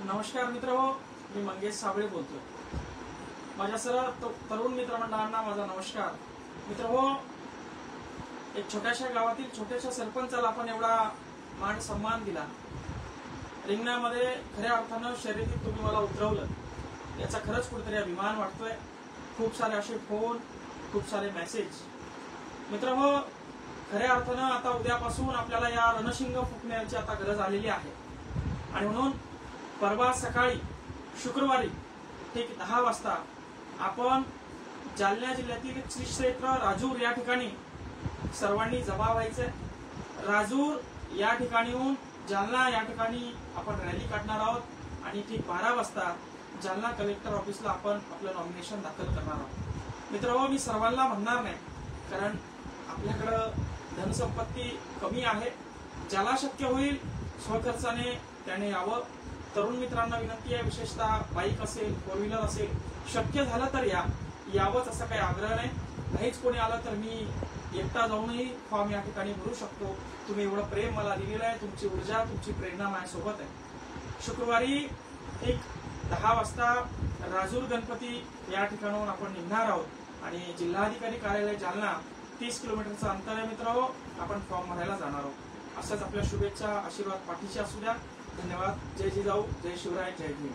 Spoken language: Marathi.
नमस्कार मित्रहो, मी मंगेश साबळे बोलतोय। माझ्या सर्व तरुण मित्रमंडळांना माझा नमस्कार। मित्रहो, एक छोट्याशा गावातील छोट्याशा सरपंचाला आपण एवढा मान सन्मान दिला, रिंगणामध्ये खऱ्या अर्थानं शर्यतीत तुम्ही मला उतरवलं, याचा खरंच कुठेतरी अभिमान वाटतोय। खूप सारे असे फोन, खूप सारे मेसेज। मित्रहो, खऱ्या अर्थानं आता उद्यापासून आपल्याला या रणशिंग फुकण्याची आता गरज आलेली आहे आणि म्हणून परवा सकाळी शुक्रवारी ठीक 10 वाजता आपण जालना जिल्ह्यातील श्री क्षेत्र राजूर या ठिकाणी सर्वांनी जमा व्हायचे। राजूर या ठिकाणीहून जालना या ठिकाणी आपण रॅली काढणार आहोत आणि ठीक 12 वाजता जालना कलेक्टर ऑफिसला आपण आपलं नॉमिनेशन दाखल करणार आहोत। मित्रहो, मी सर्वांना म्हणणार नाही, कारण आपल्याकडे धनसंपत्ती कमी आहे। ज्याला शक्य होईल स्वखर्चाने त्याने यावं। तरुण मित्रांना विनंती आहे, विशेषतः बाईक असेल, 4 व्हीलर असेल, शक्य झालं तर यावंच असं काही आग्रह नाही। नाहीच कोणी आलं तर मी एकटा जाऊनही फॉर्म या ठिकाणी भरू शकतो। तुम्ही एवढं प्रेम मला दिलेलं आहे, तुमची ऊर्जा, तुमची प्रेरणा माझ्यासोबत आहे। शुक्रवारी एक 10 वाजता राजूर गणपती या ठिकाणाहून आपण निघणार आहोत आणि जिल्हाधिकारी कार्यालय जालना 30 किलोमीटरचं अंतर आहे। मित्रांनो, आपण फॉर्म भरायला जाणार आहोत। असंच आपल्या शुभेच्छा, आशीर्वाद पाठीशी असू द्या। धन्यवाद। जय जिजाऊ, जय शिवराय, जय भीम।